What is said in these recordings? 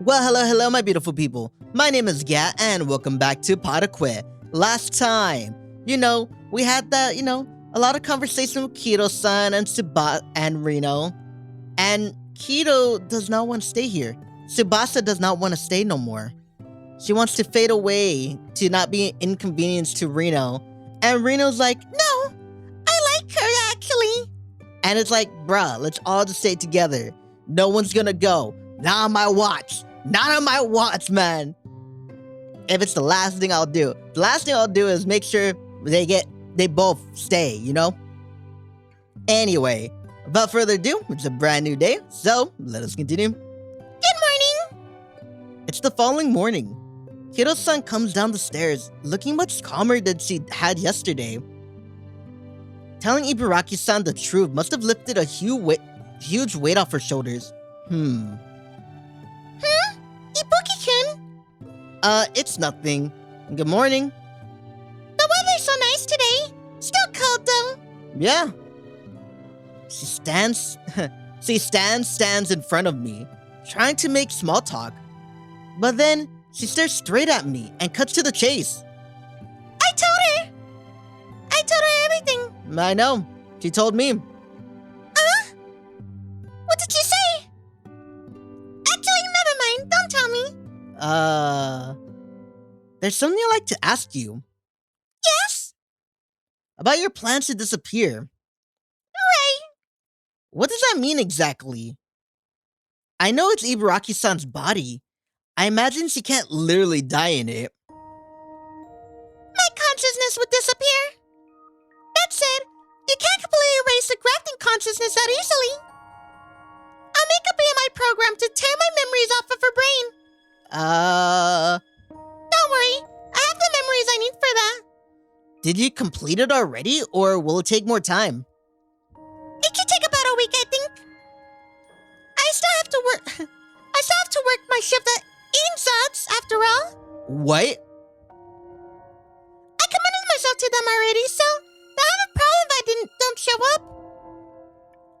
Well, hello, my beautiful people. My name is Gat, and welcome back to Parquet. Last time, we had that, a lot of conversation with Kido-san and Tsubasa and Rino. And Kido does not want to stay here. Tsubasa does not want to stay no more. She wants to fade away to not be an inconvenience to Rino. And Rino's like, no, I like her actually. And it's like, bruh, let's all just stay together. No one's gonna go. Not on my watch. Not on my watch, man. If it's the last thing I'll do. The last thing I'll do is make sure they both stay, Anyway, without further ado, it's a brand new day, so let us continue. Good morning! It's the following morning. Kido-san comes down the stairs, looking much calmer than she had yesterday. Telling Ibaraki-san the truth must have lifted a huge weight off her shoulders. Ibuki-kun? It's nothing. Good morning. The weather's so nice today. Still cold though. Yeah. She stands in front of me, trying to make small talk. But then, she stares straight at me and cuts to the chase. I told her everything. I know. She told me. What did you say? Actually, never mind. Don't tell me. There's something I'd like to ask you. Yes? About your plans to disappear. Right. What does that mean exactly? I know it's Ibaraki-san's body. I imagine she can't literally die in it. My consciousness would disappear. That said, you can't completely erase the grafting consciousness that easily. I'll make a BMI program to tear my memories off of her brain. Don't worry, I have the memories I need for that. Did you complete it already, or will it take more time? It should take about a week, I think. I still have to work my shift at Insats, after all. What? I committed myself to them already, so they'll have a problem if I don't show up.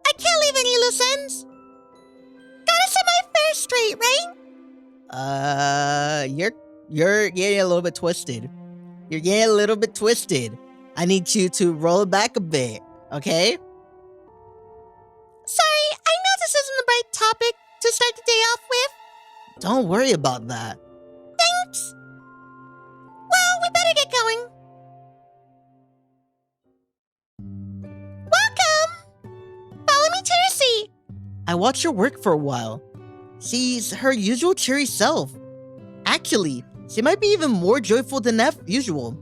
I can't leave any loose ends. Gotta set my affairs straight, right? You're getting a little bit twisted. You're getting a little bit twisted. I need you to roll it back a bit, okay? Sorry, I know this isn't the right topic to start the day off with. Don't worry about that. Thanks. Well, we better get going. Welcome! Follow me to your seat. I watched her work for a while. She's her usual cheery self. Actually, she might be even more joyful than usual.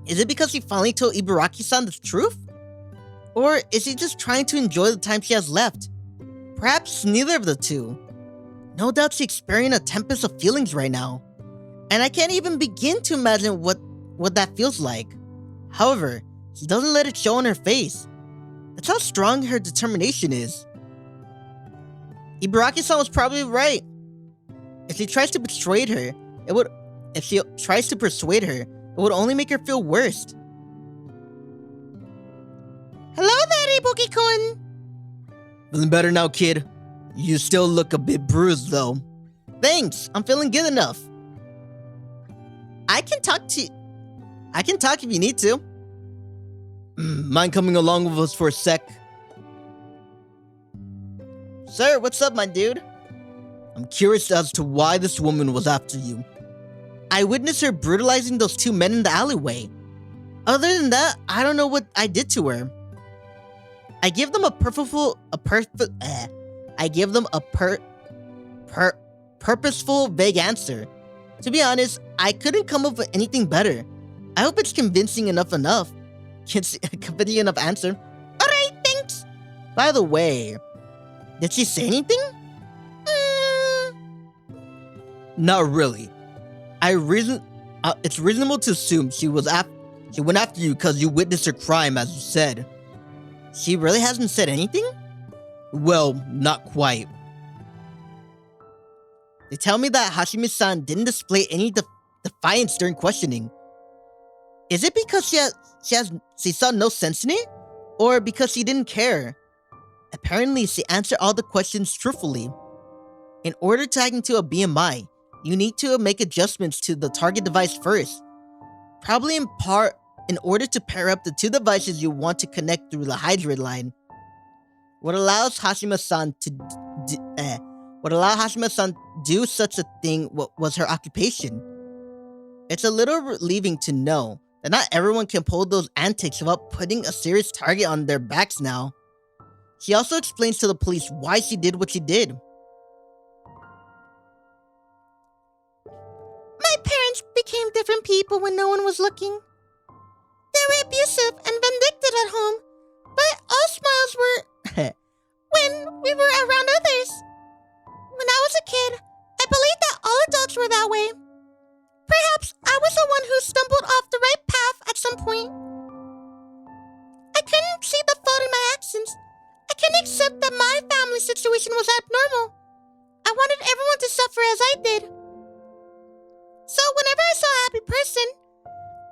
Is it because she finally told Ibaraki-san the truth? Or is she just trying to enjoy the time she has left? Perhaps neither of the two. No doubt she's experiencing a tempest of feelings right now. And I can't even begin to imagine what that feels like. However, she doesn't let it show on her face. That's how strong her determination is. Ibaraki-san was probably right. If she tries to persuade her, it would only make her feel worse. Hello there, Ibuki-kun. Feeling better now, kid? You still look a bit bruised, though. Thanks, I'm feeling good enough. I can talk if you need to. Mind coming along with us for a sec? Sir, what's up, my dude? I'm curious as to why this woman was after you. I witnessed her brutalizing those two men in the alleyway. Other than that, I don't know what I did to her. I give them a purposeful, vague answer. To be honest, I couldn't come up with anything better. I hope it's convincing enough answer. Alright, thanks. By the way, did she say anything? Not really. It's reasonable to assume she went after you because you witnessed her crime, as you said. She really hasn't said anything? Well, not quite. They tell me that Hashimi-san didn't display any defiance during questioning. Is it because she saw no sense in it? Or because she didn't care? Apparently, she answered all the questions truthfully. In order to hack into a BMI, you need to make adjustments to the target device first. Probably in part in order to pair up the two devices you want to connect through the hydrate line. What allows Hashima-san to do such a thing was her occupation. It's a little relieving to know that not everyone can pull those antics without putting a serious target on their backs now. She also explains to the police why she did what she did. My parents became different people when no one was looking. They were abusive and vindictive at home, but all smiles were when we were around others. When I was a kid, I believed that all adults were that way. Perhaps I was the one who stumbled off the right path at some point. I couldn't see the fault in my actions. I couldn't accept that my family situation was abnormal. I wanted everyone to suffer as I did. So whenever I saw a happy person,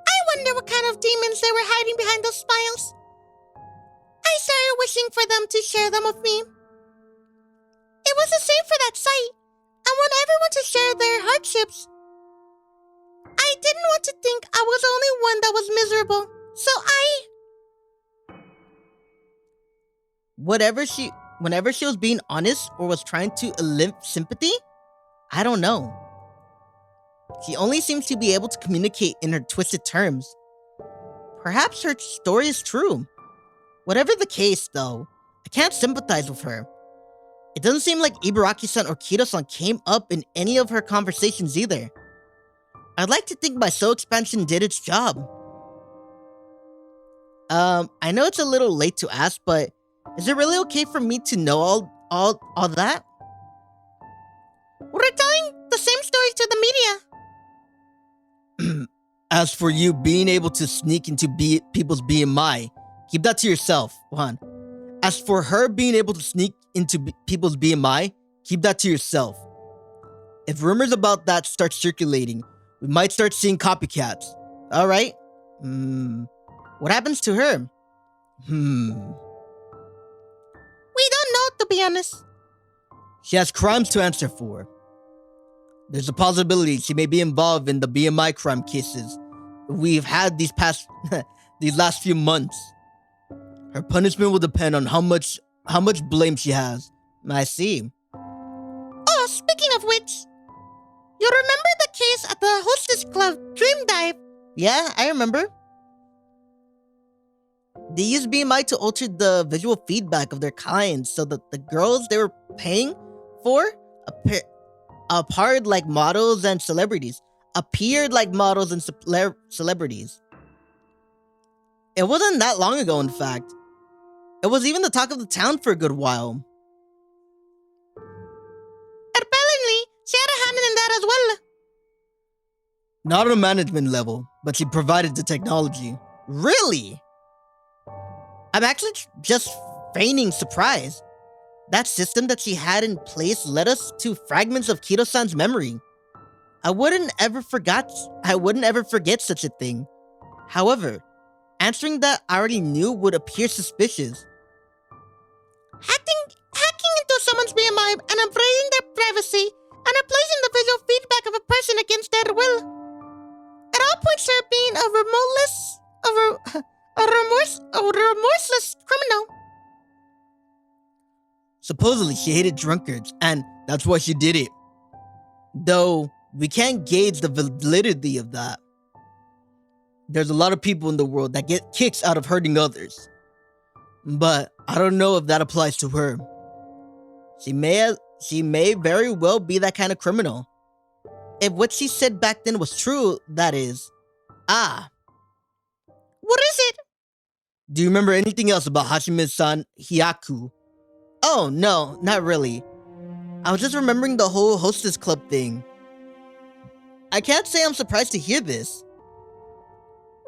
I wonder what kind of demons they were hiding behind those smiles. I started wishing for them to share them with me. It was the same for that site. I want everyone to share their hardships. I didn't want to think I was the only one that was miserable, so whenever she was being honest or was trying to elicit sympathy, I don't know. She only seems to be able to communicate in her twisted terms. Perhaps her story is true. Whatever the case, though, I can't sympathize with her. It doesn't seem like Ibaraki-san or Kido-san came up in any of her conversations either. I'd like to think my soul expansion did its job. I know it's a little late to ask, but is it really okay for me to know all that? we're telling the same story to the media. As for you being able to sneak into people's BMI, keep that to yourself, Juan. As for her being able to sneak into people's BMI, keep that to yourself. If rumors about that start circulating, we might start seeing copycats. Alright? What happens to her? We don't know, to be honest. She has crimes to answer for. There's a possibility she may be involved in the BMI crime cases we've had these last few months. Her punishment will depend on how much blame she has. I see. Oh, speaking of which, you remember the case at the Hostess Club Dream Dive? Yeah, I remember. They used BMI to alter the visual feedback of their clients so that the girls they were paying for appeared like models and celebrities. Celebrities. It wasn't that long ago, in fact. It was even the talk of the town for a good while. Apparently, she had a hand in that as well. Not on a management level, but she provided the technology. Really? I'm actually just feigning surprise. That system that she had in place led us to fragments of Kido-san's memory. I wouldn't ever forget such a thing. However, answering that I already knew would appear suspicious. Hacking into someone's BMI and invading their privacy and replacing the visual feedback of a person against their will. At all points, her being a remorseless criminal. Supposedly, she hated drunkards, and that's why she did it. Though, we can't gauge the validity of that. There's a lot of people in the world that get kicks out of hurting others. But I don't know if that applies to her. She may very well be that kind of criminal. If what she said back then was true, that is. What is it? Do you remember anything else about Hashime-san Hyaku? Oh, no, not really. I was just remembering the whole hostess club thing. I can't say I'm surprised to hear this.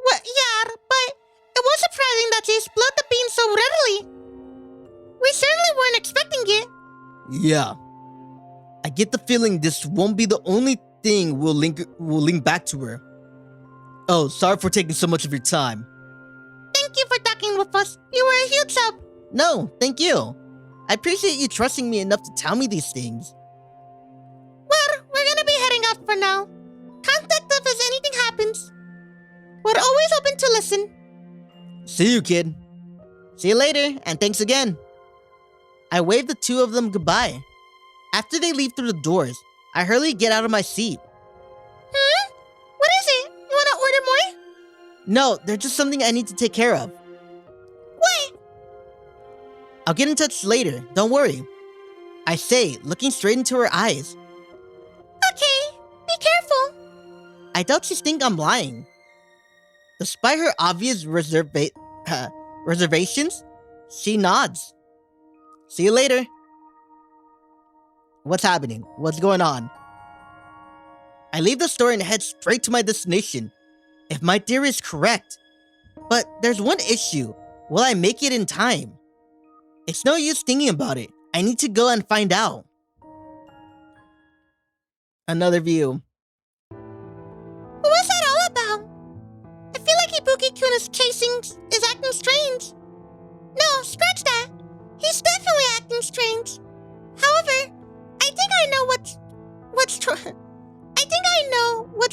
Well, yeah, but it was surprising that she spilled the beans so readily. We certainly weren't expecting it. Yeah. I get the feeling this won't be the only thing we'll link back to her. Oh, sorry for taking so much of your time. Thank you for talking with us. You were a huge help. No, thank you. I appreciate you trusting me enough to tell me these things. out for now. Contact us if anything happens. We're always open to listen. See you, kid. See you later, and thanks again. I waved the two of them goodbye. After they leave through the doors, I hurriedly get out of my seat. What is it? You want to order more? No, there's just something I need to take care of. What? I'll get in touch later, don't worry. I say, looking straight into her eyes. Okay, be careful. I doubt she thinks I'm lying. Despite her obvious reservations, she nods. See you later. What's happening? What's going on? I leave the store and head straight to my destination. If my theory is correct. But there's one issue. Will I make it in time? It's no use thinking about it. I need to go and find out. Another view. What was that all about? I feel like Ibuki-kun is acting strange. No, scratch that. He's definitely acting strange. However, I think I know what's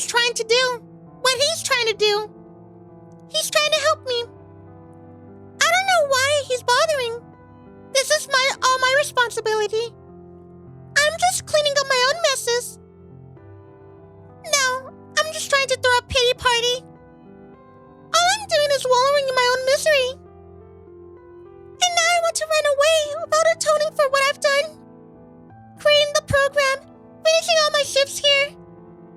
trying to do. What he's trying to do. He's trying to help me. I don't know why he's bothering. This is all my responsibility. I'm just cleaning up my own messes. No, I'm just trying to throw a pity party. All I'm doing is wallowing in my own misery. And now I want to run away without atoning for what I've done. Creating the program, finishing all my shifts here.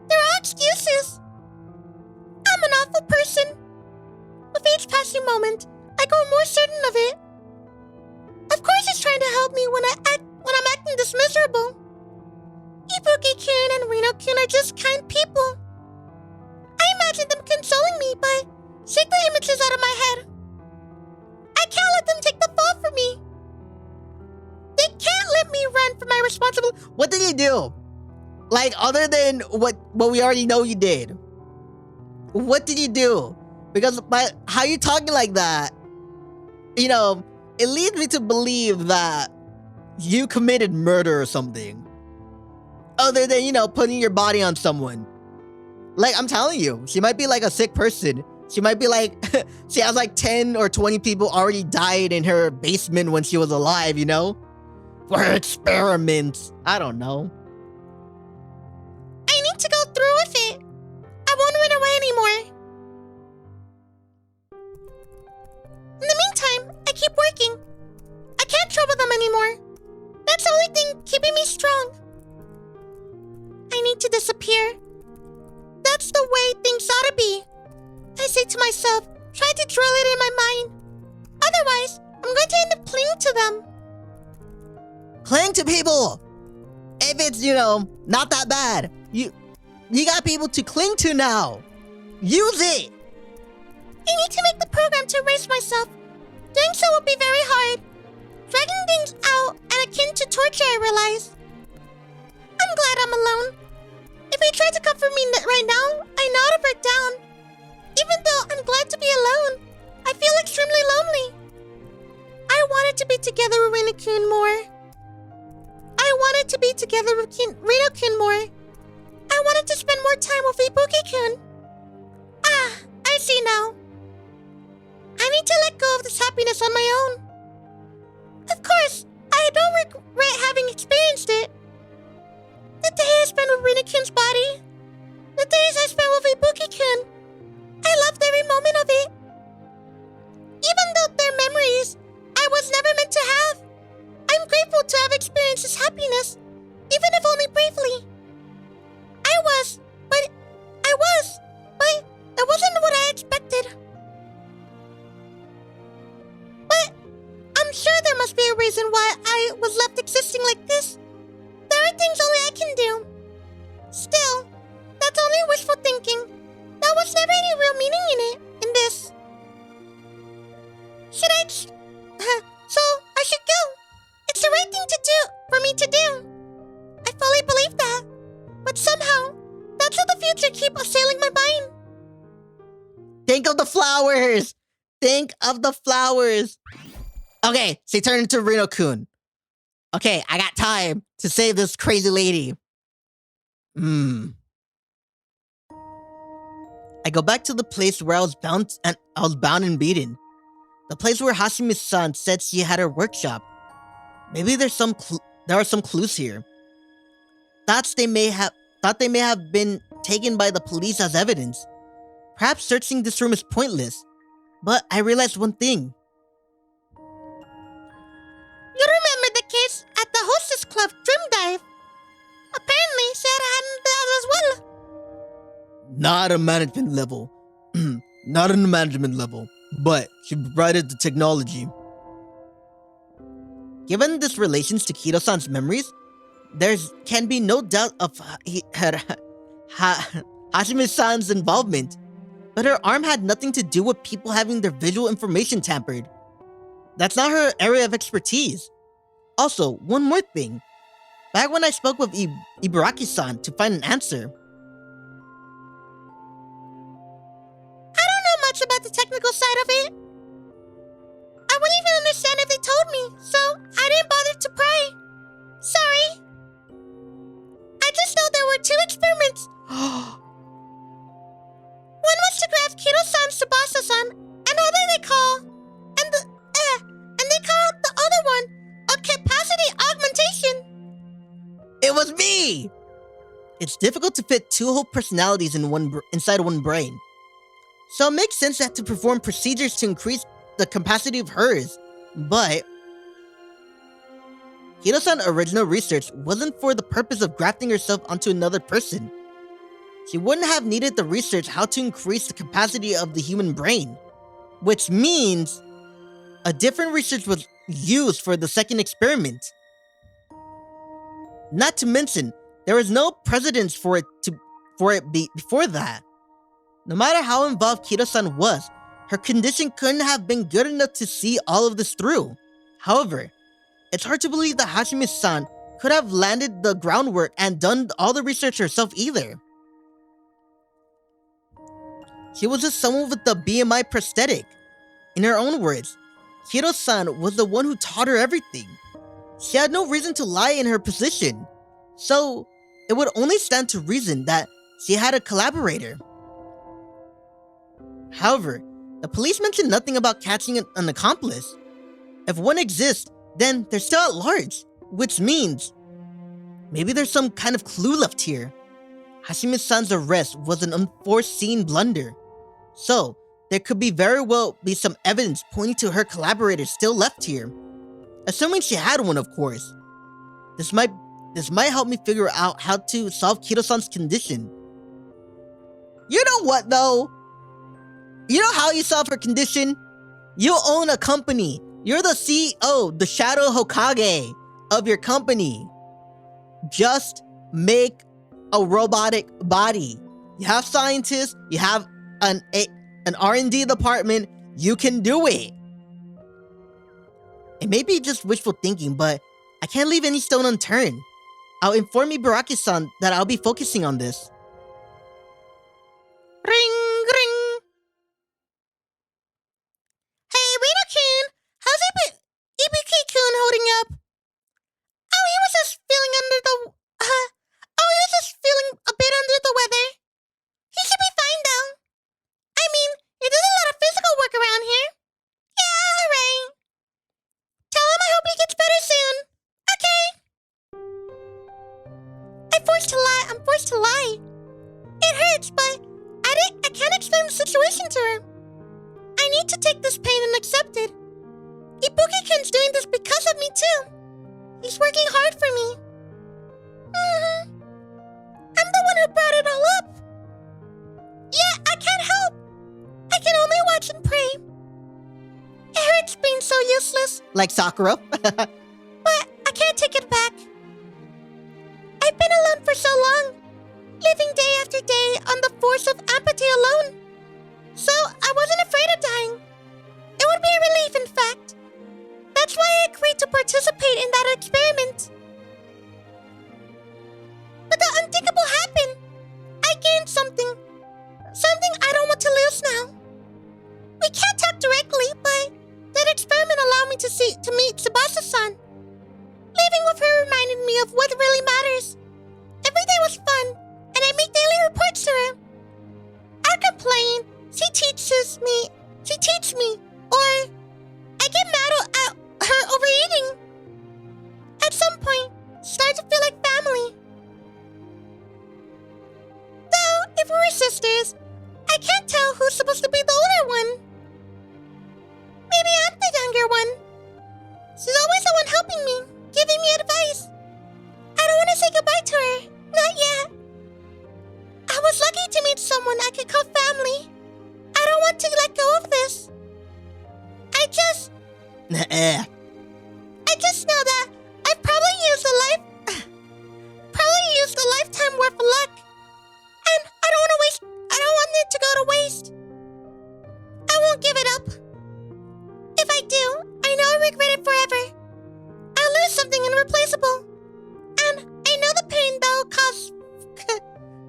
They're all excuses. I'm an awful person. With each passing moment, I grow more certain of it. Of course he's trying to help me when I'm acting this miserable. Ibuki-kun and Rino-kun are just kind people. I imagine them consoling me by shaking the images out of my head. I can't let them take the fall for me. They can't let me run for my responsibility. What did you do? Like, other than what we already know you did. What did you do? Because by how you talking like that, it leads me to believe that you committed murder or something. Other than, putting your body on someone. Like, I'm telling you, she might be like a sick person. She might be like, she has like 10 or 20 people already died in her basement when she was alive, For her experiments. I don't know. I need to go through with it. I won't run away anymore. In the meantime, I keep working. I can't trouble them anymore. That's the only thing keeping me strong. I need to disappear. That's the way things ought to be. I say to myself, try to drill it in my mind. Otherwise, I'm going to end up clinging to them. Cling to people! If it's, not that bad. You got people to cling to now. Use it! I need to make the program to erase myself. Doing so will be very hard. Dragging things out and akin to torture, I realize. I'm glad I'm alone. If he tried to comfort me right now, I know how to break down. Even though I'm glad to be alone, I feel extremely lonely. I wanted to be together with Rino-kun more. I wanted to be together with Rino-kun more. I wanted to spend more time with Ibuki-kun. Ah, I see now. I need to let go of this happiness on my own. Of course, I don't regret having experienced it. The day I spent with Rino-kun's body, the days I spent with Ibuki-kun, I loved every moment of it. Even though they're memories I was never meant to have, I'm grateful to have experienced this happiness, even if only briefly. But it wasn't what I expected. But I'm sure there must be a reason why I was left existing like this. There are things only I can do. Still, that's only wishful thinking. There was never any real meaning in this. So I should go. It's the right thing to do for me to do. I fully believe that. But somehow, that's how the future keeps assailing my mind. Think of the flowers! Think of the flowers! Okay, she turned into Rino-kun. Okay, I got time to save this crazy lady. I go back to the place where I was bound and beaten. The place where Hashimi-san said she had her workshop. Maybe there are some clues here. Thought they may have been taken by the police as evidence. Perhaps searching this room is pointless. But I realized one thing. You remember the case at the Hostess Club Dream Dive? Apparently, Sarah hadn't done as well. Not a management level. Not on the management level. But she provided the technology. Given this relations to Kido-san's memories, there can be no doubt of Hashimi-san's involvement. But her arm had nothing to do with people having their visual information tampered. That's not her area of expertise. Also, one more thing. Back when I spoke with Ibaraki-san to find an answer. I don't know much about the technical side of it. I wouldn't even understand if they told me, so I didn't bother to pry. Sorry. I just know there were 2 experiments. One was to grab Kido-san, Tsubasa-san, and they call the other one a capacity augmentation. It was me! It's difficult to fit 2 whole personalities inside one brain. So it makes sense that to perform procedures to increase the capacity of hers. But Kido-san's original research wasn't for the purpose of grafting herself onto another person. She wouldn't have needed the research how to increase the capacity of the human brain. Which means a different research was used for the second experiment. Not to mention, there was no precedence for it before that. No matter how involved Kido-san was, her condition couldn't have been good enough to see all of this through. However, it's hard to believe that Hashimi-san could have landed the groundwork and done all the research herself either. She was just someone with the BMI prosthetic. In her own words, Kido-san was the one who taught her everything. She had no reason to lie in her position. So, it would only stand to reason that she had a collaborator. However, the police mentioned nothing about catching an accomplice. If one exists, then they're still at large, which means maybe there's some kind of clue left here. Hashimi-san's arrest was an unforeseen blunder. So, there could very well be some evidence pointing to her collaborator still left here. Assuming she had one, of course. This might help me figure out how to solve Kido-san's condition. You know what, though? You know how you solve her condition? You own a company. You're the CEO, the Shadow Hokage of your company. Just make a robotic body. You have scientists, you have an R&D department, you can do it. It may be just wishful thinking, but I can't leave any stone unturned. I'll inform Ibaraki-san that I'll be focusing on this. Ring, ring. Hey, Rino-kun, how's Ibaraki-kun holding up? He was just feeling a bit under the weather. He should be fine, though. I mean, he does a lot of physical work around here. Yeah, alright. Tell him I hope he gets better soon. Okay. I'm forced to lie. It hurts, but I can't explain the situation to her. I need to take this pain and accept it. Ibuki-kun's doing this because of me, too. He's working hard for me. I'm the one who brought it all up. Yeah, I can't help. I can only watch and pray. It hurts being so useless. Like Sakura? But I can't take it back. I've been alone for so long, living day after day on the force of apathy alone. So I wasn't afraid of dying. It would be a relief, in fact. That's why I agreed to participate in that experiment. But the unthinkable happened. I gained something. Something I don't want to lose now. We can't talk directly, but that experiment allowed me to meet Tsubasa-san. Living with her reminded me of what really matters. Every day was fun, and I made daily reports to her. I complain, teaches me, or I get mad at her overeating. At some point, she started to feel like family. Though, if we were sisters, I can't tell who's supposed to be the older one. Maybe I'm the younger one. She's always the one helping me, giving me advice. I don't want to say goodbye to her. Not yet. I was lucky to meet someone I could call family. I don't want to let go of this. I just know that I've probably used a lifetime worth of luck. And I don't want it to go to waste. I won't give it up. If I do, I know I'll regret it forever. I'll lose something irreplaceable. And I know the pain that will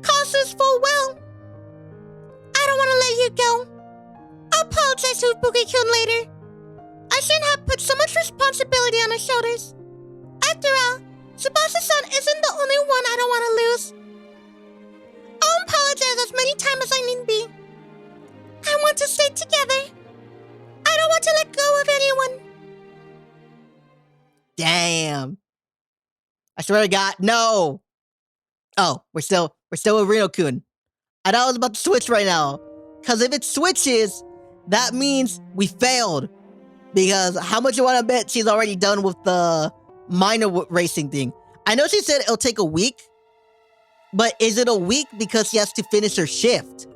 causes full well. I don't want to let you go. I'll apologize to Ibuki-kun later. I shouldn't have put so much responsibility on her shoulders. After all, Tsubasa-san isn't the only one I don't want to lose. I'll apologize as many times as I need be. I want to stay together. I don't want to let go of anyone. Damn. I swear to God, no. Oh, we're still with Rino-kun. I thought I was about to switch right now. Because if it switches, that means we failed. Because how much you want to bet she's already done with the minor racing thing? I know she said it'll take a week. But is it a week because she has to finish her shift?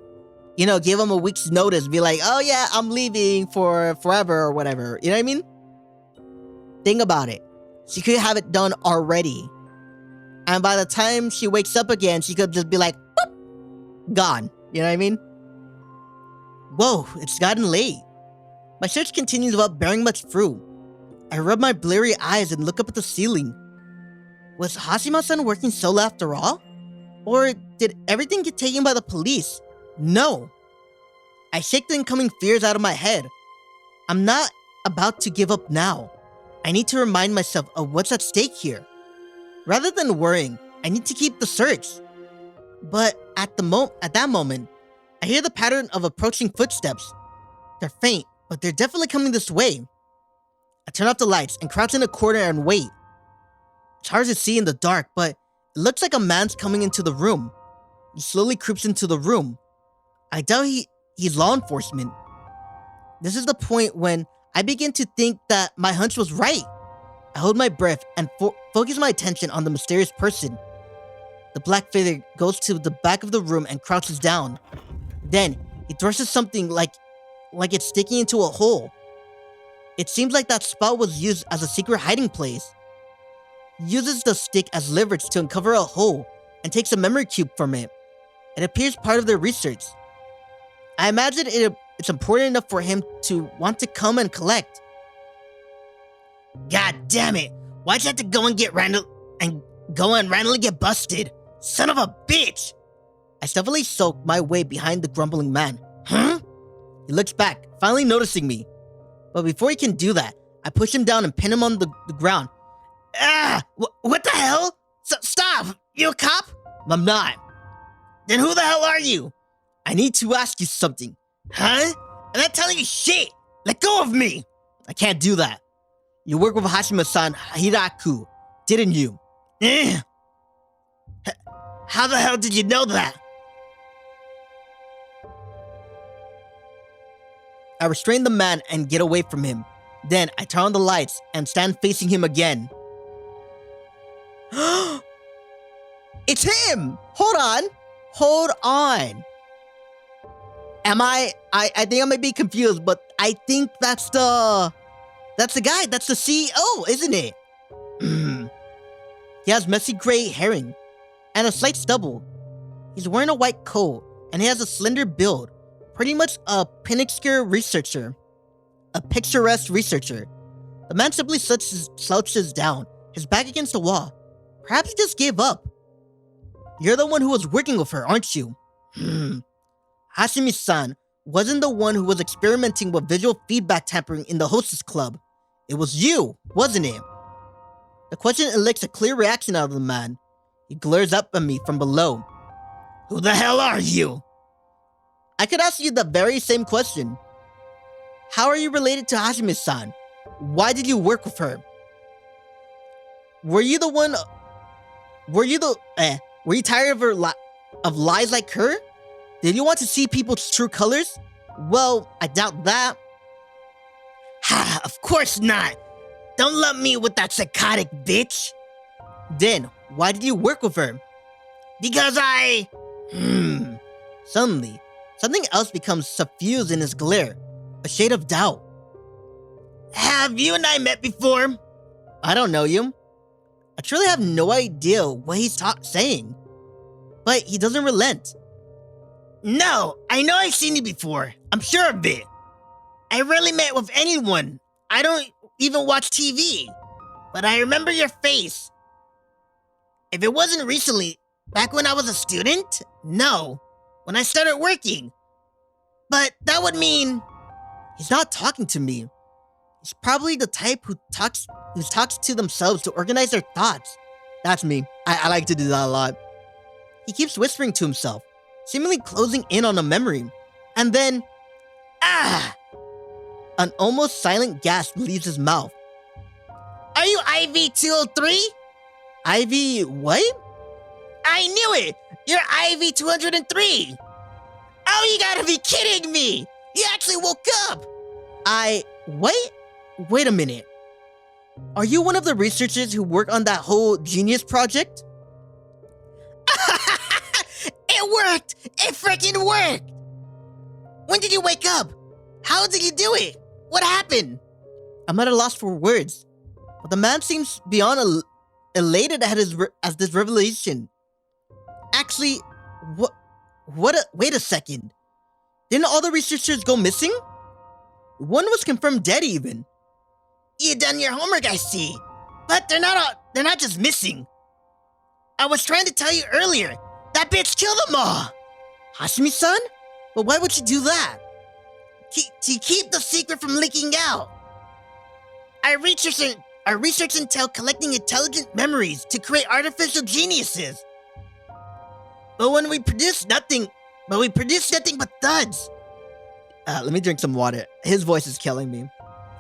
You know, give them a week's notice. Be like, oh yeah, I'm leaving for forever or whatever. You know what I mean? Think about it. She could have it done already. And by the time she wakes up again, she could just be like, boop, gone. You know what I mean? Whoa, it's gotten late. My search continues without bearing much fruit. I rub my bleary eyes and look up at the ceiling. Was Hashima-san working solo after all? Or did everything get taken by the police? No. I shake the incoming fears out of my head. I'm not about to give up now. I need to remind myself of what's at stake here. Rather than worrying, I need to keep the search. But at that moment, I hear the pattern of approaching footsteps. They're faint, but they're definitely coming this way. I turn off the lights and crouch in a corner and wait. It's hard to see in the dark, but it looks like a man's coming into the room. He slowly creeps into the room. I doubt he's law enforcement. This is the point when I begin to think that my hunch was right. I hold my breath and focus my attention on the mysterious person. The black figure goes to the back of the room and crouches down. Then, he thrusts something like it's sticking into a hole. It seems like that spot was used as a secret hiding place. He uses the stick as leverage to uncover a hole and takes a memory cube from it. It appears part of their research. I imagine it's important enough for him to want to come and collect. God damn it! Why'd you have to go and randomly get busted? Son of a bitch! I stealthily soak my way behind the grumbling man. Huh? He looks back, finally noticing me. But before he can do that, I push him down and pin him on the ground. Ah! What the hell? Stop! You a cop? I'm not. Then who the hell are you? I need to ask you something. Huh? I'm not telling you shit! Let go of me! I can't do that. You work with Hashima-san Hiraku, didn't you? How the hell did you know that? I restrain the man and get away from him. Then I turn on the lights and stand facing him again. It's him! Hold on. I think I might be confused, but I think that's the guy. That's the CEO, isn't it? He has messy gray herring and a slight stubble. He's wearing a white coat and he has a slender build, pretty much a picturesque researcher. The man simply slouches down, his back against the wall. Perhaps he just gave up. You're the one who was working with her, aren't you? Hashimi-san wasn't the one who was experimenting with visual feedback tampering in the hostess club. It was you, wasn't it? The question elicits a clear reaction out of the man. He glares up at me from below. Who the hell are you? I could ask you the very same question. How are you related to Hashime-san? Why did you work with her? Were you tired of of lies like her? Did you want to see people's true colors? Well, I doubt that. Ha, of course not. Don't lump me with that psychotic bitch. Then, why did you work with her? Because I... Suddenly, something else becomes suffused in his glare. A shade of doubt. Have you and I met before? I don't know you. I truly have no idea what he's saying. But he doesn't relent. No, I know I've seen you before. I'm sure of it. I rarely met with anyone. I don't even watch TV. But I remember your face. If it wasn't recently, back when I was a student? No, when I started working. But that would mean... He's not talking to me. He's probably the type who talks to themselves to organize their thoughts. That's me. I like to do that a lot. He keeps whispering to himself, seemingly closing in on a memory. And then... An almost silent gasp leaves his mouth. Are you IV-203? Ivy what? I knew it! You're IV-203! Oh, you gotta be kidding me! You actually woke up! Wait? Wait a minute. Are you one of the researchers who work on that whole genius project? It worked! It freaking worked! When did you wake up? How did you do it? What happened? I'm at a loss for words. But the man seems beyond elated at this revelation. Actually, wait a second. Didn't all the researchers go missing? One was confirmed dead even. You done your homework, I see. But they're not just missing. I was trying to tell you earlier. That bitch killed them all. Hashimi-san? But why would she do that? To keep the secret from leaking out. Our research entailed collecting intelligent memories to create artificial geniuses. But we produced nothing but thuds. Let me drink some water. His voice is killing me.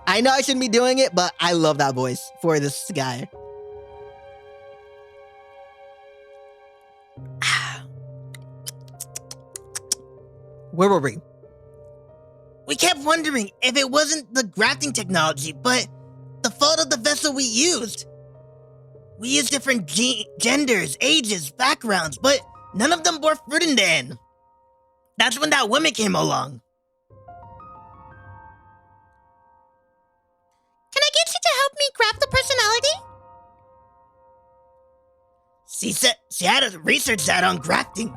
I know I shouldn't be doing it, but I love that voice for this guy. Where were we? We kept wondering if it wasn't the grafting technology, but the fault of the vessel we used. We used different genders, ages, backgrounds, but none of them bore fruit in the end. That's when that woman came along. Can I get you to help me graft the personality? She had a research data on grafting.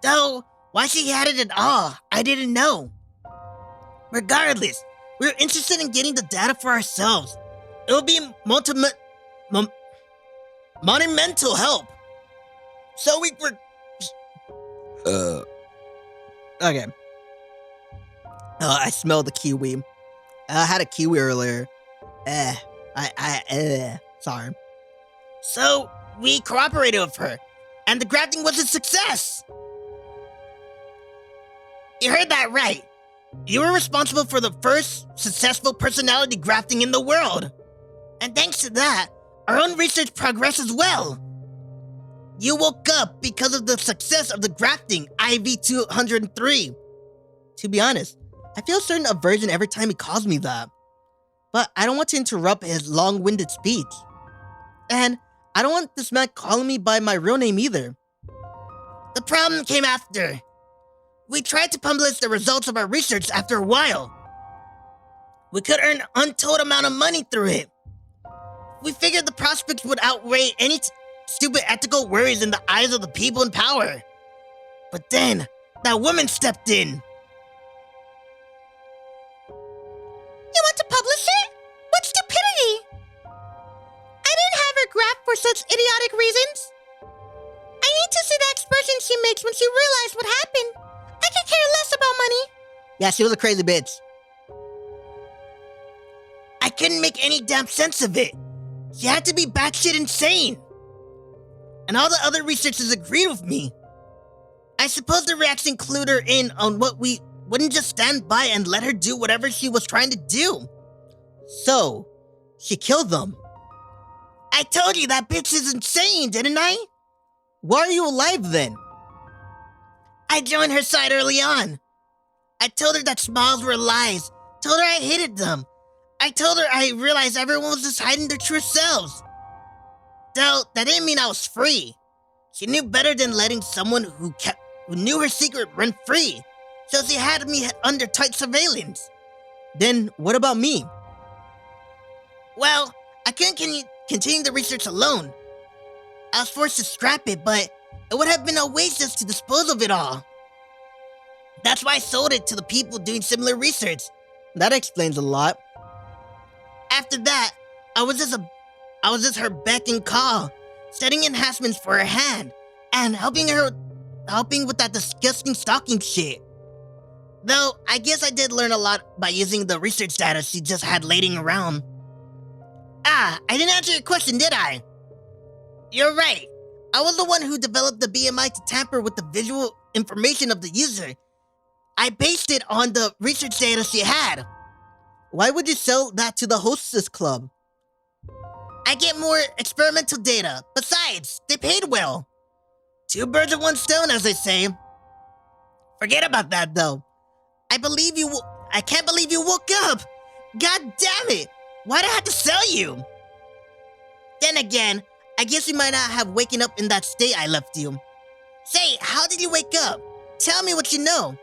Though, why she had it at all, I didn't know. Regardless, we were interested in getting the data for ourselves. It would be monumental help. So we were... Okay. I smelled the kiwi. I had a kiwi earlier. Sorry. So, we cooperated with her, and the grafting was a success. You heard that right. You were responsible for the first successful personality grafting in the world. And thanks to that, our own research progressed as well. You woke up because of the success of the grafting IV-203. To be honest, I feel a certain aversion every time he calls me that. But I don't want to interrupt his long-winded speech. And I don't want this man calling me by my real name either. The problem came after. We tried to publish the results of our research after a while. We could earn an untold amount of money through it. We figured the prospects would outweigh any stupid ethical worries in the eyes of the people in power. But then, that woman stepped in. You want to publish it? What stupidity! I didn't have her graft for such idiotic reasons. I need to see the expression she makes when she realized what happened. I could care less about money. Yeah, she was a crazy bitch. I couldn't make any damn sense of it. She had to be batshit insane. And all the other researchers agreed with me. I I suppose the reaction clued her in on what we wouldn't just stand by and let her do whatever she was trying to do. So, she killed them. I told you that bitch is insane, didn't I? Why are you alive then? I joined her side early on. I told her that smiles were lies. Told her I hated them. I told her I realized everyone was just hiding their true selves. Though, that didn't mean I was free. She knew better than letting someone who knew her secret run free. So she had me under tight surveillance. Then, what about me? Well, I couldn't continue the research alone. I was forced to scrap it, but it would have been a waste just to dispose of it all. That's why I sold it to the people doing similar research. That explains a lot. After that, I was just her beck and call, setting enhancements for her hand, and helping with that disgusting stalking shit. Though, I guess I did learn a lot by using the research data she just had laying around. I didn't answer your question, did I? You're right. I was the one who developed the BMI to tamper with the visual information of the user. I based it on the research data she had. Why would you sell that to the hostess club? I get more experimental data. Besides, they paid well. 2 birds with 1 stone, as they say. Forget about that, though. I can't believe you woke up. God damn it. Why'd I have to sell you? Then again, I guess you might not have waken up in that state I left you. Say, how did you wake up? Tell me what you know.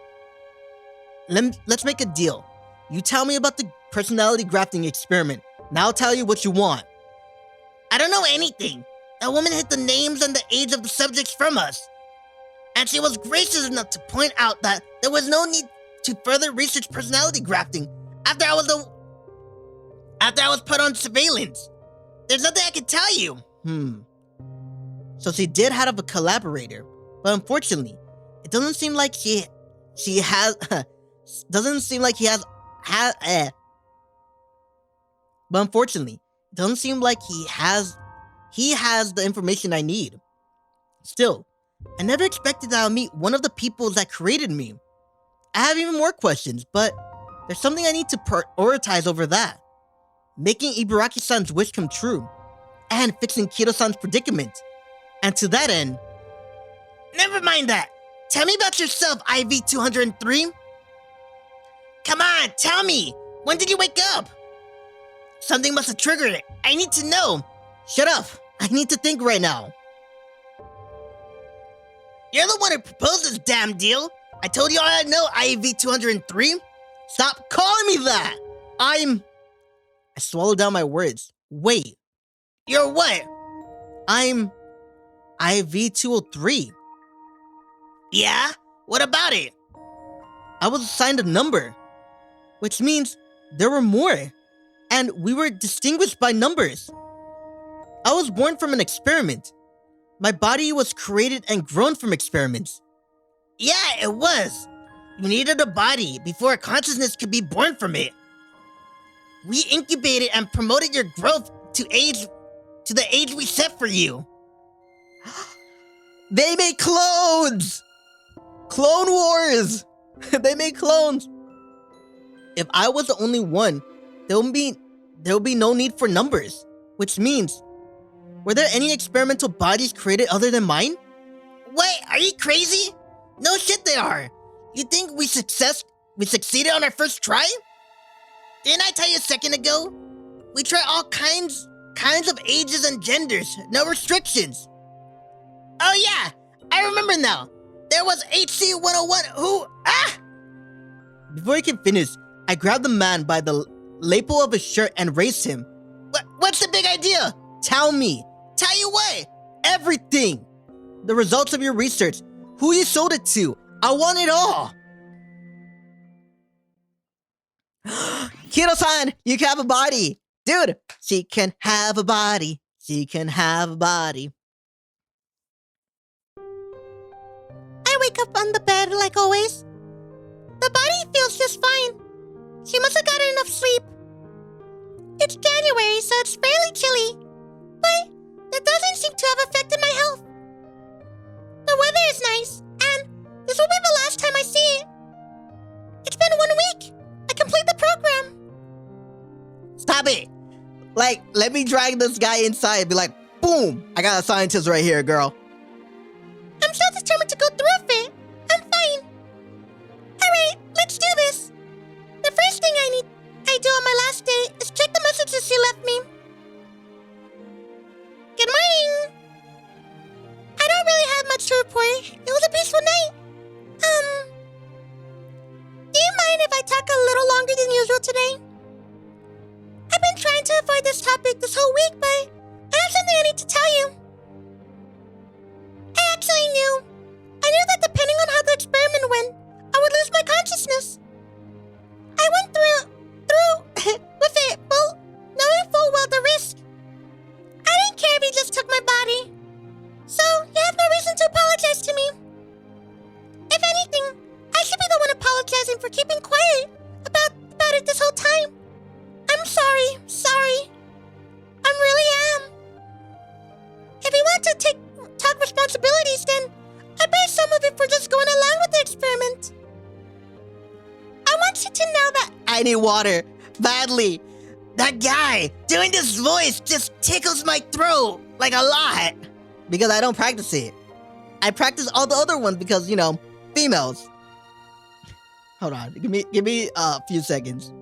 Let's make a deal. You tell me about the personality grafting experiment, and I'll tell you what you want. I don't know anything. That woman hid the names and the age of the subjects from us. And she was gracious enough to point out that there was no need to further research personality grafting after I was put on surveillance. There's nothing I can tell you. So she did have a collaborator, but unfortunately, it doesn't seem like he has the information I need. Still, I never expected that I'll meet one of the people that created me. I have even more questions, but there's something I need to prioritize over that. Making Ibaraki-san's wish come true, and fixing Kido-san's predicament. And to that end... Never mind that! Tell me about yourself, IV-203! Come on, tell me! When did you wake up? Something must have triggered it. I need to know! Shut up! I need to think right now. You're the one who proposed this damn deal! I told you all I know, IV-203! Stop calling me that! I swallowed down my words. Wait. You're what? I'm IV-203. Yeah? What about it? I was assigned a number, which means there were more, and we were distinguished by numbers. I was born from an experiment. My body was created and grown from experiments. Yeah, it was. You needed a body before a consciousness could be born from it. We incubated and promoted your growth to the age we set for you. They made clones! Clone Wars! They made clones! If I was the only one, there would be no need for numbers. Which means, were there any experimental bodies created other than mine? What? Are you crazy? No shit they are. You think we succeeded on our first try? Didn't I tell you a second ago? We try all kinds of ages and genders, no restrictions. Oh yeah, I remember now. There was HC-101 who, Before he can finish, I grabbed the man by the lapel of his shirt and raised him. What's the big idea? Tell me. Tell you what? Everything. The results of your research, who you sold it to. I want it all. Kido-san, you can have a body. Dude, she can have a body. She can have a body. I wake up on the bed like always. The body feels just fine. She must have gotten enough sleep. It's January, so it's fairly chilly. But that doesn't seem to have affected my health. The weather is nice, and This will be the last time I see it. It's been 1 week. I complete the program. Stop it! Like, let me drag this guy inside and be like, boom! I got a scientist right here, girl. I'm so determined to go through with it. I'm fine. Alright, let's do this. The first thing I do on my last day is check the messages you left me. Good morning. I don't really have much to report. It was a peaceful night. Do you mind if I talk a little longer than usual today? I've been trying to avoid this topic this whole week, but I have something I need to tell you. I actually knew. I knew that depending on how the experiment went, I would lose my consciousness. I went through with it, well, knowing full well the risk. I didn't care if he just took my body. So, you have no reason to apologize to me. If anything, I should be the one apologizing for keeping quiet about it this whole time. I'm sorry. I really am. If you want to talk responsibilities, then I bear some of it for just going along with the experiment. I want you to know that I need water. Badly. That guy doing this voice just tickles my throat like a lot. Because I don't practice it. I practice all the other ones because, you know, females. Hold on. Give me a few seconds.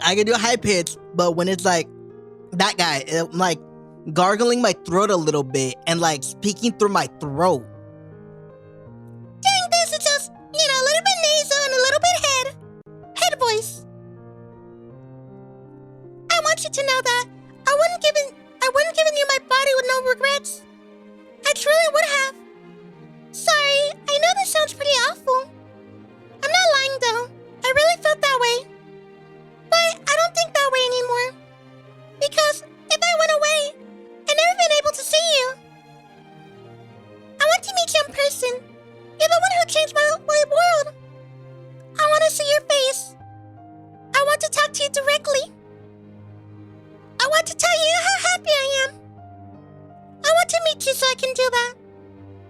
I can do high pitch, but when it's like that guy, I'm like gargling my throat a little bit and like speaking through my throat. doing this is just, a little bit nasal and a little bit head voice. I want you to know that I wouldn't given you my body with no regrets. I truly would have. Sorry, I know this sounds pretty awful. I'm not lying though. I really felt that way. But I don't think that way anymore. Because if I went away, I'd never been able to see you. I want to meet you in person. You're the one who changed my world. I want to see your face. I want to talk to you directly. I want to tell you how happy I am. I want to meet you so I can do that.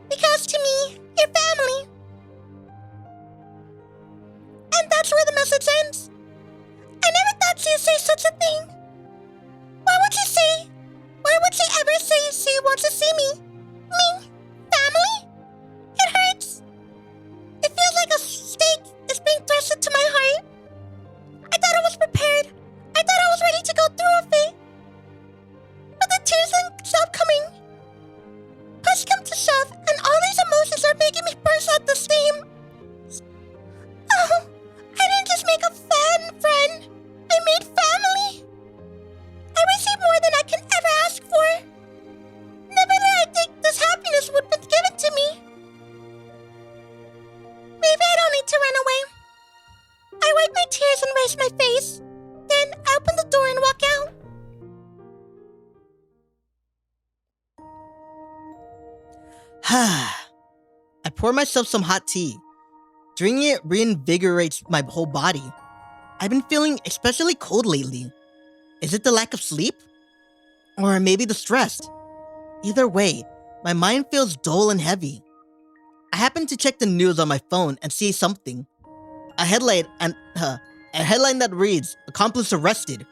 Because to me, you're family. And that's where the message ends. I never thought she'd say such a thing. Why would she ever say she wants to see me? Me? Family? It hurts. It feels like a stake is being thrust into my heart. I thought I was prepared. I thought I was ready to go through with it. But the tears didn't stop coming. Push come to shove, and all these emotions are making me burst out the steam. Oh, I didn't just make a friend. I made family. I received more than I can ever ask for. Never did I think this happiness would be given to me. Maybe I don't need to run away. I wipe my tears and raise my face. Then I open the door and walk out. I pour myself some hot tea. Drinking it reinvigorates my whole body. I've been feeling especially cold lately. Is it the lack of sleep? Or maybe the stress? Either way, my mind feels dull and heavy. I happen to check the news on my phone and see something. A headline that reads, "Accomplice arrested."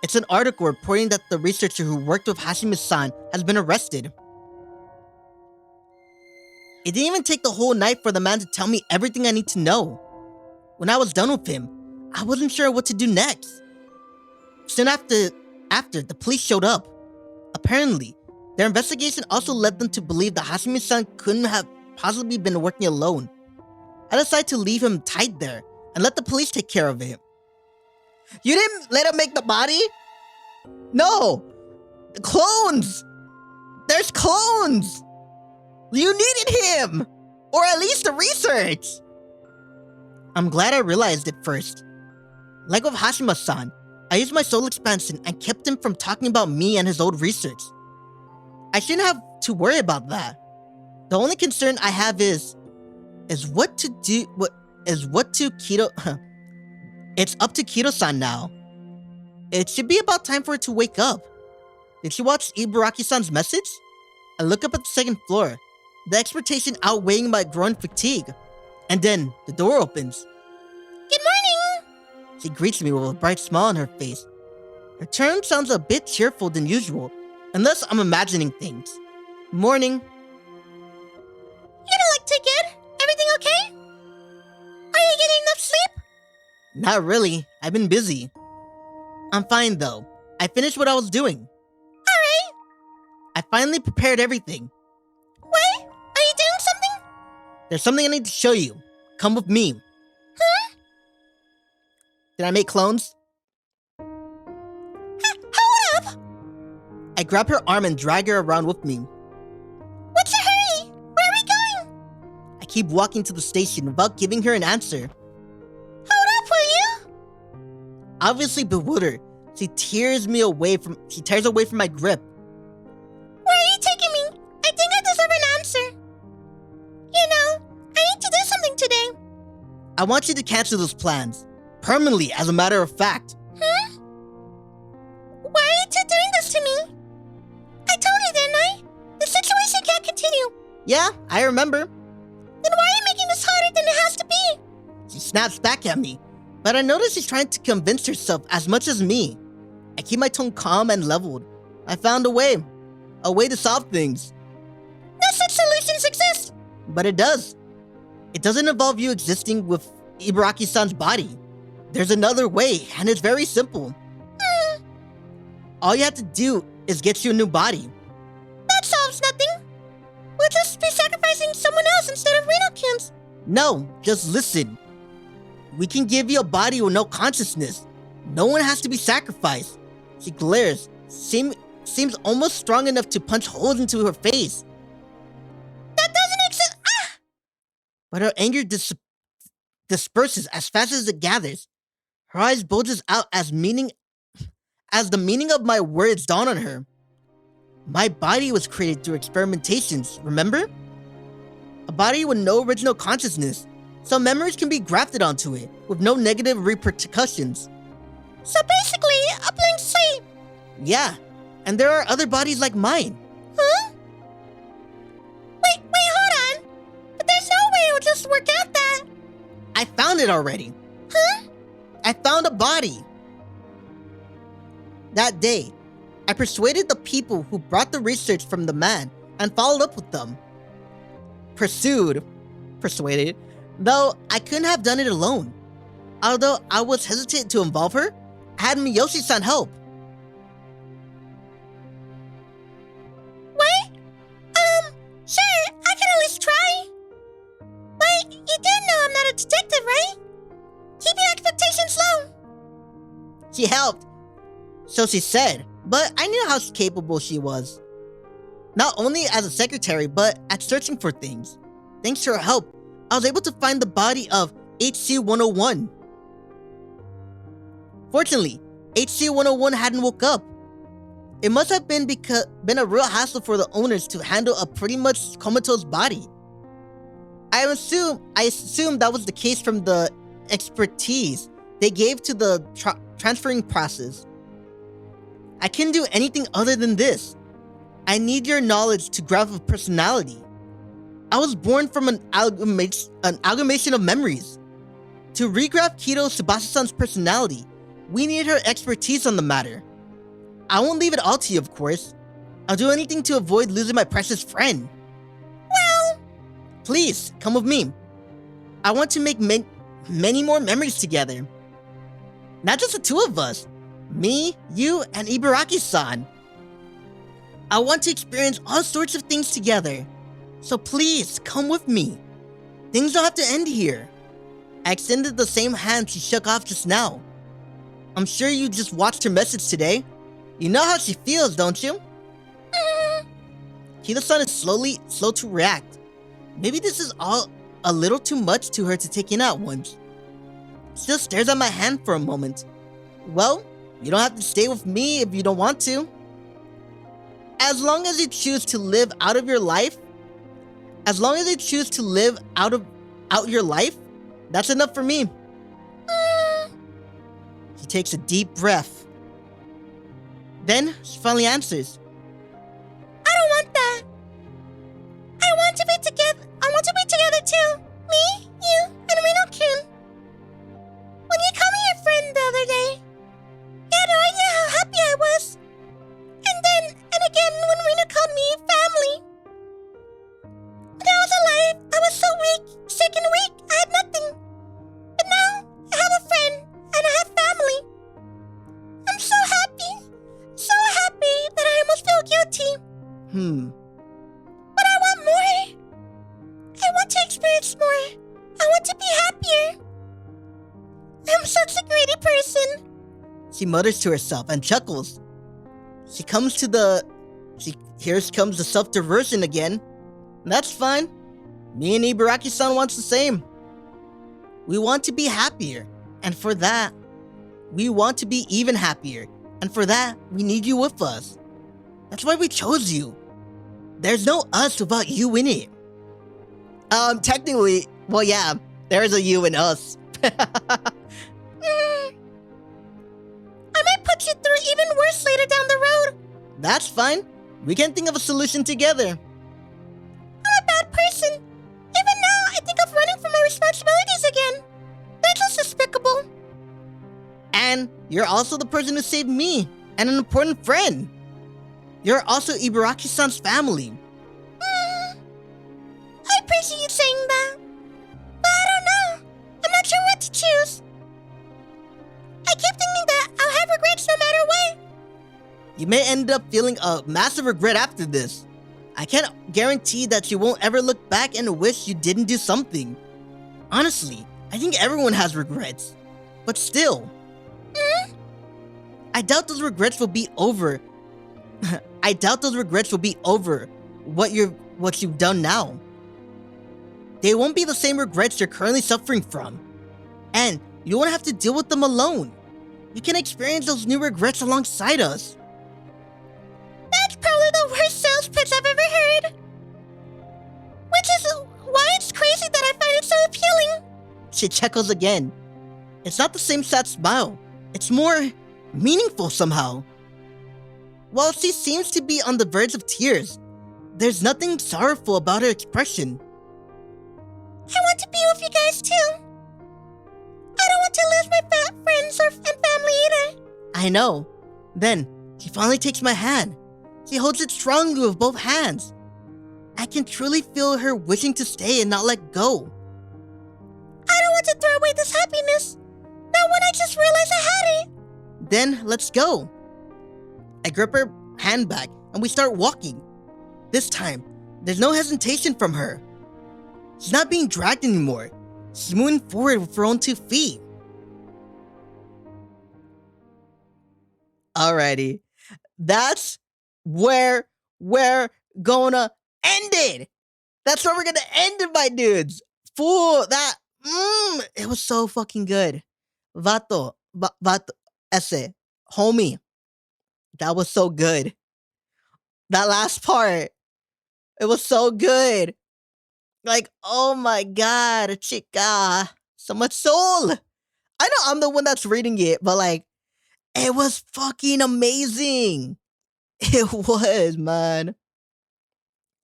It's an article reporting that the researcher who worked with Hashime-san has been arrested. It didn't even take the whole night for the man to tell me everything I need to know. When I was done with him, I wasn't sure what to do next. Soon after, the police showed up. Apparently, their investigation also led them to believe that Hashime-san couldn't have possibly been working alone. I decided to leave him tied there and let the police take care of it. You didn't let him make the body? No! The clones! There's clones! You needed him! Or at least the research! I'm glad I realized it first. Like with Hashima-san, I used my soul expansion and kept him from talking about me and his old research. I shouldn't have to worry about that. The only concern I have is what to Kido. It's up to Kido-san now. It should be about time for it to wake up. Did she watch Ibaraki-san's message? I look up at the second floor, the expectation outweighing my growing fatigue. And then, the door opens. Good morning! She greets me with a bright smile on her face. Her tone sounds a bit cheerful than usual, unless I'm imagining things. Morning. You don't look too good. Everything okay? Are you getting enough sleep? Not really. I've been busy. I'm fine though. I finished what I was doing. Alright. I finally prepared everything. Wait, are you doing something? There's something I need to show you. Come with me. Huh? Did I make clones? Hold up! I grab her arm and drag her around with me. What's the hurry? Where are we going? I keep walking to the station without giving her an answer. Hold up, will you? Obviously bewildered, she tears away from my grip. Where are you taking me? I think I deserve an answer. You know, I need to do something today. I want you to cancel those plans. Permanently, as a matter of fact. Huh? Why are you two doing this to me? I told you, didn't I? The situation can't continue. Yeah, I remember. Then why are you making this harder than it has to be? She snaps back at me, but I notice she's trying to convince herself as much as me. I keep my tone calm and leveled. I found a way to solve things. No such solutions exist. But it does. It doesn't involve you existing with Ibaraki-san's body. There's another way, and it's very simple. All you have to do is get you a new body. That solves nothing. We'll just be sacrificing someone else instead of Rino-kun's. No, just listen. We can give you a body with no consciousness. No one has to be sacrificed. She glares, seems almost strong enough to punch holes into her face. That doesn't exist. Ah! But her anger disperses as fast as it gathers. Her eyes bulges out as the meaning of my words dawn on her. My body was created through experimentations, remember? A body with no original consciousness, so memories can be grafted onto it with no negative repercussions. So basically, a blank slate. Yeah, and there are other bodies like mine. Huh? Wait, hold on. But there's no way it'll just work out that. I found it already. Huh? I found a body. That day, I persuaded the people who brought the research from the man and followed up with them. Persuaded, though I couldn't have done it alone. Although I was hesitant to involve her, I had Miyoshi-san help. What? Sure, I can at least try. But you do know I'm not a detective, right? Keep your expectations low. She helped. So she said, but I knew how capable she was. Not only as a secretary, but at searching for things. Thanks to her help, I was able to find the body of HC-101. Fortunately, HC-101 hadn't woke up. It must have been a real hassle for the owners to handle a pretty much comatose body. I assume that was the case from the expertise they gave to the transferring process. I couldn't do anything other than this. I need your knowledge to graph a personality. I was born from an amalgamation of memories. To regraph Kido Tsubasa-san's personality, we need her expertise on the matter. I won't leave it all to you, of course. I'll do anything to avoid losing my precious friend. Well, please, come with me. I want to make many more memories together. Not just the two of us. Me, you, and Ibaraki-san. I want to experience all sorts of things together. So please, come with me. Things don't have to end here. I extended the same hand she shook off just now. I'm sure you just watched her message today. You know how she feels, don't you? Kido-san is slow to react. Maybe this is all a little too much to her to take in at once. Still stares at my hand for a moment. Well, you don't have to stay with me if you don't want to. As long as you choose to live out your life, that's enough for me. She takes a deep breath. Then she finally answers. I don't want that. I want to be together. I want to be together too. Me, you, and Rino-kun. When you called me your friend the other day, you had no idea how happy I was. And again when Rino called me family. When I was alive, I was so weak, sick and weak, I had nothing. But now, I have a friend, and I have family. I'm so happy that I almost feel guilty. But I want more. I want to experience more. I want to be happier. I'm such a greedy person. She mutters to herself and chuckles. Here comes the self-diversion again. That's fine. Me and Ibaraki-san wants the same. We want to be happier. And for that, we want to be even happier. And for that, we need you with us. That's why we chose you. There's no us without you in it. Technically, well, yeah, there's a you and us. I might put you through even worse later down the road. That's fine. We can think of a solution together. I'm a bad person. Even now, I think of running from my responsibilities again. That's just despicable. And you're also the person who saved me and an important friend. You're also Ibaraki-san's family. I appreciate you saying that. But I don't know. I'm not sure what to choose. I keep thinking that I'll have regrets no matter what. You may end up feeling a massive regret after this. I can't guarantee that you won't ever look back and wish you didn't do something. Honestly, I think everyone has regrets. But still, I doubt those regrets will be over. What you've done now. They won't be the same regrets you're currently suffering from. And you won't have to deal with them alone. You can experience those new regrets alongside us. That's probably the worst sales pitch I've ever heard. Which is why it's crazy that I find it so appealing. She chuckles again. It's not the same sad smile. It's more meaningful somehow. While she seems to be on the verge of tears, there's nothing sorrowful about her expression. I want to be with you guys too. I don't want to lose my friends and family either. I know. Then, she finally takes my hand. She holds it strongly with both hands. I can truly feel her wishing to stay and not let go. I don't want to throw away this happiness. Not when I just realized I had it. Then, let's go. I grip her hand back and we start walking. This time, there's no hesitation from her. She's not being dragged anymore. She's moving forward with her own 2 feet. Alrighty. That's where we're gonna end it. That's where we're gonna end it, my dudes. Fool, it was so fucking good. Vato, ese, homie. That was so good. That last part, it was so good. Like, oh my god, chica, so much soul. I know I'm the one that's reading it, but like, it was fucking amazing. It was, man.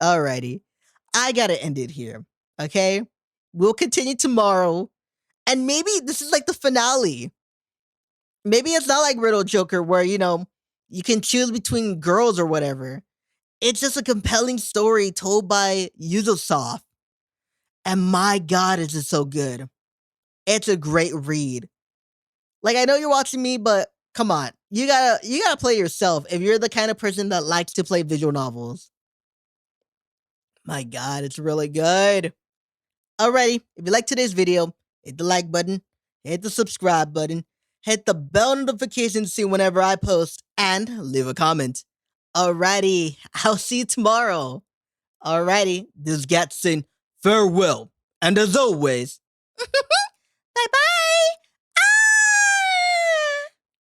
Alrighty, I gotta end it here, okay? We'll continue tomorrow, and maybe this is like the finale. Maybe it's not like Riddle Joker where, you can choose between girls or whatever. It's just a compelling story told by YuzuSoft. And my god, is it so good. It's a great read. Like, I know you're watching me, but come on. You gotta play yourself if you're the kind of person that likes to play visual novels. My god, it's really good. Alrighty, if you like today's video, hit the like button, hit the subscribe button, hit the bell notification to see whenever I post, and leave a comment. Alrighty, I'll see you tomorrow. Alrighty, this Gatson, farewell, and as always, Bye-bye.